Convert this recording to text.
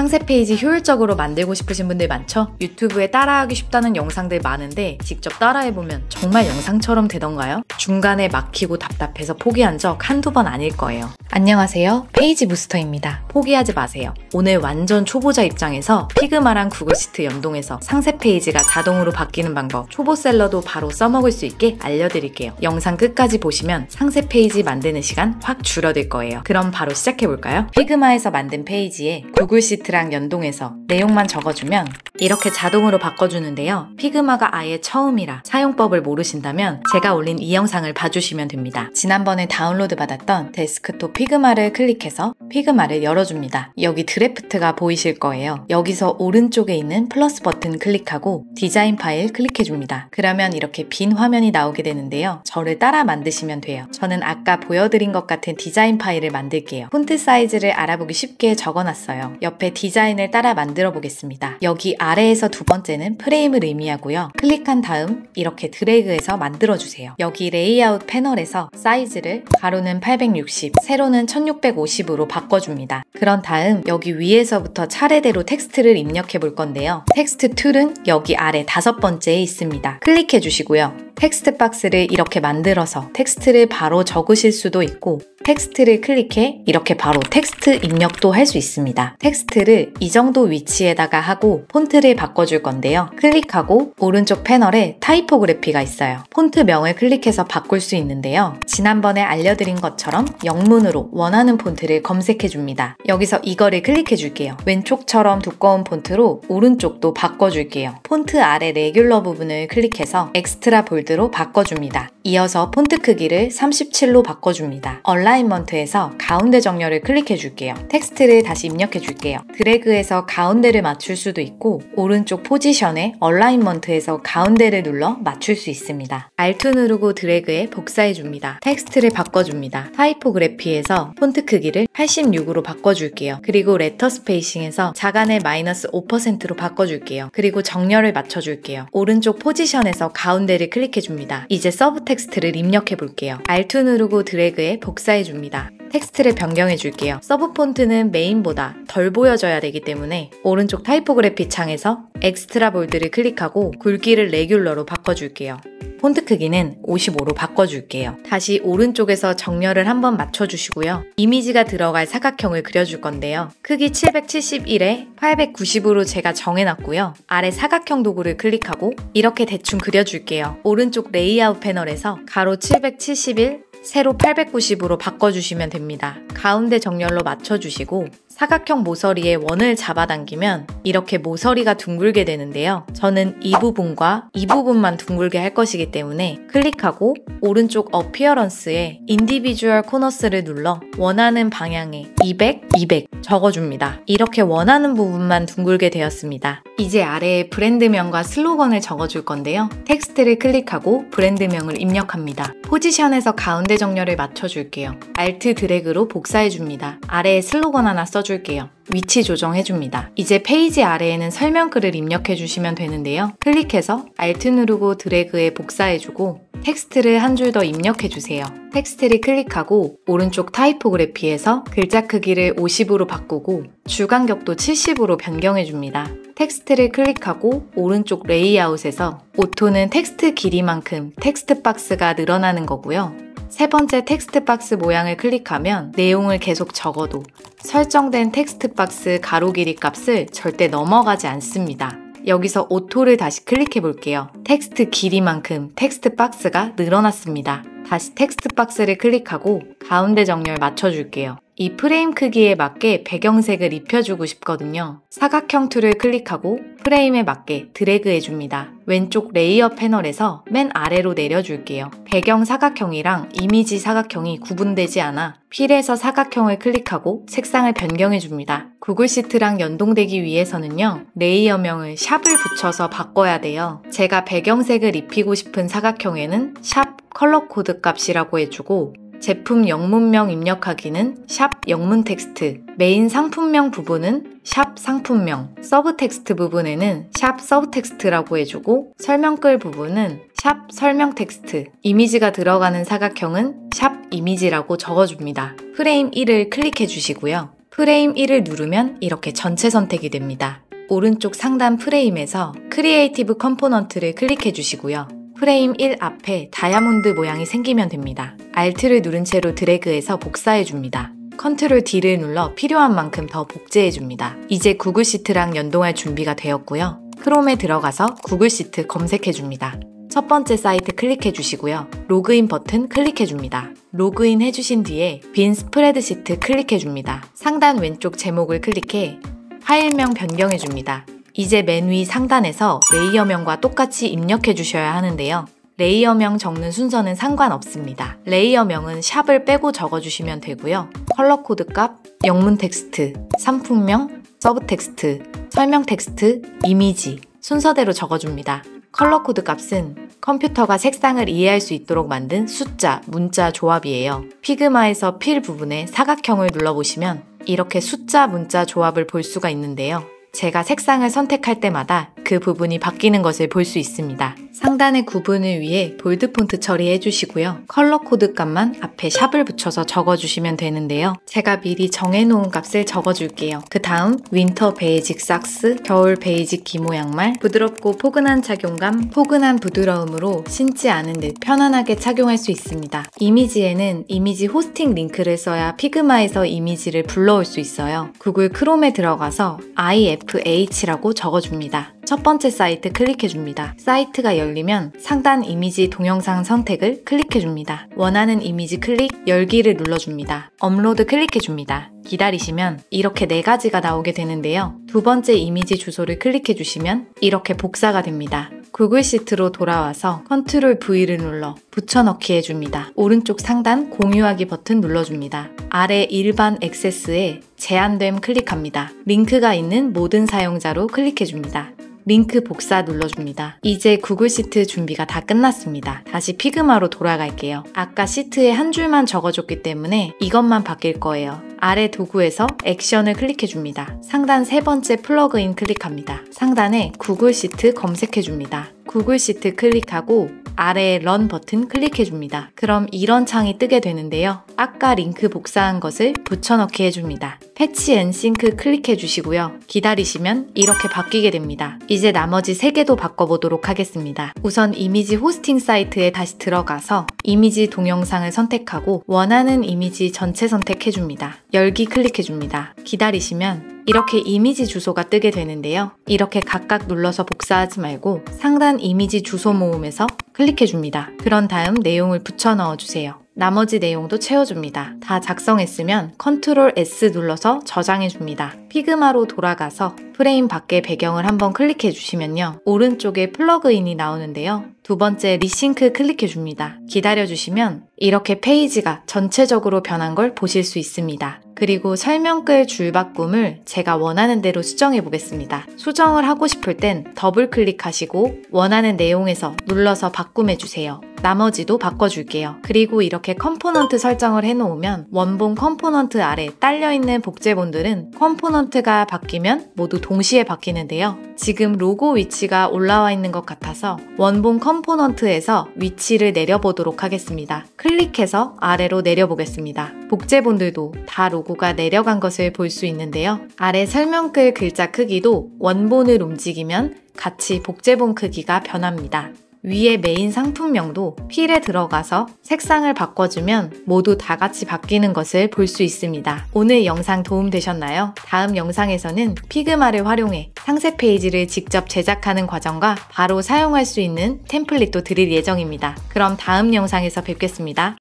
상세 페이지 효율적으로 만들고 싶으신 분들 많죠? 유튜브에 따라하기 쉽다는 영상들 많은데 직접 따라해보면 정말 영상처럼 되던가요? 중간에 막히고 답답해서 포기한 적 한두 번 아닐 거예요. 안녕하세요. 페이지 부스터입니다. 포기하지 마세요. 오늘 완전 초보자 입장에서 피그마랑 구글 시트 연동해서 상세 페이지가 자동으로 바뀌는 방법, 초보셀러도 바로 써먹을 수 있게 알려드릴게요. 영상 끝까지 보시면 상세 페이지 만드는 시간 확 줄어들 거예요. 그럼 바로 시작해볼까요? 피그마에서 만든 페이지에 구글 시트랑 연동해서 내용만 적어주면 이렇게 자동으로 바꿔주는데요. 피그마가 아예 처음이라 사용법을 모르신다면 제가 올린 이 영상을 봐주시면 됩니다. 지난번에 다운로드 받았던 데스크톱 피그마를 클릭해서 피그마를 열어줍니다. 여기 드래프트가 보이실 거예요. 여기서 오른쪽에 있는 플러스 버튼 클릭하고 디자인 파일 클릭해줍니다. 그러면 이렇게 빈 화면이 나오게 되는데요. 저를 따라 만드시면 돼요. 저는 아까 보여드린 것 같은 디자인 파일을 만들게요. 폰트 사이즈를 알아보기 쉽게 적어놨어요. 옆에 디자인을 따라 만들어 보겠습니다. 여기 아래에서 두 번째는 프레임을 의미하고요. 클릭한 다음 이렇게 드래그해서 만들어주세요. 여기 레이아웃 패널에서 사이즈를 가로는 860, 세로는 1650으로 바꿔줍니다. 그런 다음 여기 위에서부터 차례대로 텍스트를 입력해 볼 건데요. 텍스트 툴은 여기 아래 다섯 번째에 있습니다. 클릭해 주시고요. 텍스트 박스를 이렇게 만들어서 텍스트를 바로 적으실 수도 있고 텍스트를 클릭해 이렇게 바로 텍스트 입력도 할 수 있습니다. 텍스트를 이 정도 위치에다가 하고 폰트를 바꿔줄 건데요. 클릭하고 오른쪽 패널에 타이포그래피가 있어요. 폰트명을 클릭해서 바꿀 수 있는데요. 지난번에 알려드린 것처럼 영문으로 원하는 폰트를 검색해줍니다. 여기서 이거를 클릭해줄게요. 왼쪽처럼 두꺼운 폰트로 오른쪽도 바꿔줄게요. 폰트 아래 레귤러 부분을 클릭해서 엑스트라 볼드로 바꿔줍니다. 이어서 폰트 크기를 37로 바꿔줍니다. 얼라인먼트에서 가운데 정렬을 클릭해줄게요. 텍스트를 다시 입력해줄게요. 드래그해서 가운데를 맞출 수도 있고 오른쪽 포지션에 얼라인먼트에서 가운데를 눌러 맞출 수 있습니다. Alt 누르고 드래그해 복사해줍니다. 텍스트를 바꿔줍니다. 타이포그래피에서 폰트 크기를 86으로 바꿔줄게요. 그리고 레터 스페이싱에서 자간을 -5%로 바꿔줄게요. 그리고 정렬을 맞춰줄게요. 오른쪽 포지션에서 가운데를 클릭해줍니다. 이제 서브 텍스트를 입력해볼게요. Alt 누르고 드래그해 복사해줍니다. 텍스트를 변경해줄게요. 서브 폰트는 메인보다 덜 보여져야 되기 때문에 오른쪽 타이포그래피 창에서 엑스트라 볼드를 클릭하고 굵기를 레귤러로 바꿔줄게요. 폰트 크기는 55로 바꿔줄게요. 다시 오른쪽에서 정렬을 한번 맞춰주시고요. 이미지가 들어갈 사각형을 그려줄 건데요. 크기 771에 890으로 제가 정해놨고요. 아래 사각형 도구를 클릭하고 이렇게 대충 그려줄게요. 오른쪽 레이아웃 패널에서 가로 771, 세로 890으로 바꿔주시면 됩니다. 가운데 정렬로 맞춰주시고 사각형 모서리에 원을 잡아당기면 이렇게 모서리가 둥글게 되는데요. 저는 이 부분과 이 부분만 둥글게 할 것이기 때문에 클릭하고 오른쪽 어피어런스에 인디비주얼 코너스를 눌러 원하는 방향에 200, 200 적어줍니다. 이렇게 원하는 부분만 둥글게 되었습니다. 이제 아래에 브랜드명과 슬로건을 적어줄 건데요. 텍스트를 클릭하고 브랜드명을 입력합니다. 포지션에서 가운데 정렬을 맞춰줄게요. Alt 드래그로 복사해줍니다. 아래에 슬로건 하나 써줄게요. 위치 조정해줍니다. 이제 페이지 아래에는 설명글을 입력해주시면 되는데요. 클릭해서 Alt 누르고 드래그에 복사해주고 텍스트를 한 줄 더 입력해주세요. 텍스트를 클릭하고 오른쪽 타이포그래피에서 글자 크기를 50으로 바꾸고 주간격도 70으로 변경해줍니다. 텍스트를 클릭하고 오른쪽 레이아웃에서 오토는 텍스트 길이만큼 텍스트 박스가 늘어나는 거고요. 세 번째 텍스트 박스 모양을 클릭하면 내용을 계속 적어도 설정된 텍스트 박스 가로 길이 값을 절대 넘어가지 않습니다. 여기서 오토를 다시 클릭해 볼게요. 텍스트 길이만큼 텍스트 박스가 늘어났습니다. 다시 텍스트 박스를 클릭하고 가운데 정렬 맞춰줄게요. 이 프레임 크기에 맞게 배경색을 입혀주고 싶거든요. 사각형 툴을 클릭하고 프레임에 맞게 드래그 해줍니다. 왼쪽 레이어 패널에서 맨 아래로 내려줄게요. 배경 사각형이랑 이미지 사각형이 구분되지 않아 필에서 사각형을 클릭하고 색상을 변경해줍니다. 구글 시트랑 연동되기 위해서는요. 레이어명을 샵을 붙여서 바꿔야 돼요. 제가 배경색을 입히고 싶은 사각형에는 샵 컬러 코드 값이라고 해주고 제품 영문명 입력하기는 샵 영문 텍스트, 메인 상품명 부분은 샵 상품명, 서브 텍스트 부분에는 샵 서브 텍스트라고 해주고 설명글 부분은 샵 설명 텍스트, 이미지가 들어가는 사각형은 샵 이미지라고 적어줍니다. 프레임 1을 클릭해 주시고요. 프레임 1을 누르면 이렇게 전체 선택이 됩니다. 오른쪽 상단 프레임에서 크리에이티브 컴포넌트를 클릭해 주시고요. 프레임 1 앞에 다이아몬드 모양이 생기면 됩니다. Alt를 누른 채로 드래그해서 복사해 줍니다. 컨트롤 D를 눌러 필요한 만큼 더 복제해 줍니다. 이제 구글 시트랑 연동할 준비가 되었고요. 크롬에 들어가서 구글 시트 검색해 줍니다. 첫 번째 사이트 클릭해 주시고요. 로그인 버튼 클릭해 줍니다. 로그인 해주신 뒤에 빈 스프레드시트 클릭해 줍니다. 상단 왼쪽 제목을 클릭해 파일명 변경해 줍니다. 이제 맨 위 상단에서 레이어명과 똑같이 입력해 주셔야 하는데요. 레이어명 적는 순서는 상관없습니다. 레이어명은 샵을 빼고 적어주시면 되고요. 컬러 코드 값, 영문 텍스트, 상품명, 서브 텍스트, 설명 텍스트, 이미지 순서대로 적어줍니다. 컬러 코드 값은 컴퓨터가 색상을 이해할 수 있도록 만든 숫자, 문자 조합이에요. 피그마에서 필 부분에 사각형을 눌러보시면 이렇게 숫자, 문자 조합을 볼 수가 있는데요. 제가 색상을 선택할 때마다 그 부분이 바뀌는 것을 볼 수 있습니다. 상단의 구분을 위해 볼드 폰트 처리해 주시고요. 컬러 코드 값만 앞에 샵을 붙여서 적어주시면 되는데요. 제가 미리 정해놓은 값을 적어줄게요. 그 다음 윈터 베이직 삭스, 겨울 베이직 기모 양말, 부드럽고 포근한 착용감, 포근한 부드러움으로 신지 않은 듯 편안하게 착용할 수 있습니다. 이미지에는 이미지 호스팅 링크를 써야 피그마에서 이미지를 불러올 수 있어요. 구글 크롬에 들어가서 IFH라고 적어줍니다. 첫 번째 사이트 클릭해줍니다. 사이트가 열리면 상단 이미지 동영상 선택을 클릭해줍니다. 원하는 이미지 클릭, 열기를 눌러줍니다. 업로드 클릭해줍니다. 기다리시면 이렇게 4가지가 나오게 되는데요. 두 번째 이미지 주소를 클릭해주시면 이렇게 복사가 됩니다. 구글 시트로 돌아와서 컨트롤 V를 눌러 붙여넣기 해줍니다. 오른쪽 상단 공유하기 버튼 눌러줍니다. 아래 일반 액세스에 제한됨 클릭합니다. 링크가 있는 모든 사용자로 클릭해줍니다. 링크 복사 눌러줍니다. 이제 구글 시트 준비가 다 끝났습니다. 다시 피그마로 돌아갈게요. 아까 시트에 한 줄만 적어줬기 때문에 이것만 바뀔 거예요. 아래 도구에서 액션을 클릭해줍니다. 상단 세 번째 플러그인 클릭합니다. 상단에 구글 시트 검색해줍니다. 구글 시트 클릭하고 아래에 런 버튼 클릭해줍니다. 그럼 이런 창이 뜨게 되는데요. 아까 링크 복사한 것을 붙여넣기 해줍니다. 패치 앤 싱크 클릭해주시고요. 기다리시면 이렇게 바뀌게 됩니다. 이제 나머지 3개도 바꿔보도록 하겠습니다. 우선 이미지 호스팅 사이트에 다시 들어가서 이미지 동영상을 선택하고 원하는 이미지 전체 선택해줍니다. 열기 클릭해줍니다. 기다리시면 이렇게 이미지 주소가 뜨게 되는데요. 이렇게 각각 눌러서 복사하지 말고 상단 이미지 주소 모음에서 클릭해줍니다. 그런 다음 내용을 붙여 넣어주세요. 나머지 내용도 채워줍니다. 다 작성했으면 컨트롤 S 눌러서 저장해줍니다. 피그마로 돌아가서 프레임 밖의 배경을 한번 클릭해주시면요. 오른쪽에 플러그인이 나오는데요. 두 번째 리싱크 클릭해줍니다. 기다려주시면 이렇게 페이지가 전체적으로 변한 걸 보실 수 있습니다. 그리고 설명글 줄바꿈을 제가 원하는 대로 수정해 보겠습니다. 수정을 하고 싶을 땐 더블 클릭하시고 원하는 내용에서 눌러서 바꿈해 주세요. 나머지도 바꿔줄게요. 그리고 이렇게 컴포넌트 설정을 해놓으면 원본 컴포넌트 아래 딸려있는 복제본들은 컴포넌트가 바뀌면 모두 동시에 바뀌는데요. 지금 로고 위치가 올라와 있는 것 같아서 원본 컴포넌트에서 위치를 내려보도록 하겠습니다. 클릭해서 아래로 내려보겠습니다. 복제본들도 다 로고가 내려간 것을 볼 수 있는데요. 아래 설명글 글자 크기도 원본을 움직이면 같이 복제본 크기가 변합니다. 위에 메인 상품명도 필에 들어가서 색상을 바꿔주면 모두 다 같이 바뀌는 것을 볼 수 있습니다. 오늘 영상 도움되셨나요? 다음 영상에서는 피그마를 활용해 상세 페이지를 직접 제작하는 과정과 바로 사용할 수 있는 템플릿도 드릴 예정입니다. 그럼 다음 영상에서 뵙겠습니다.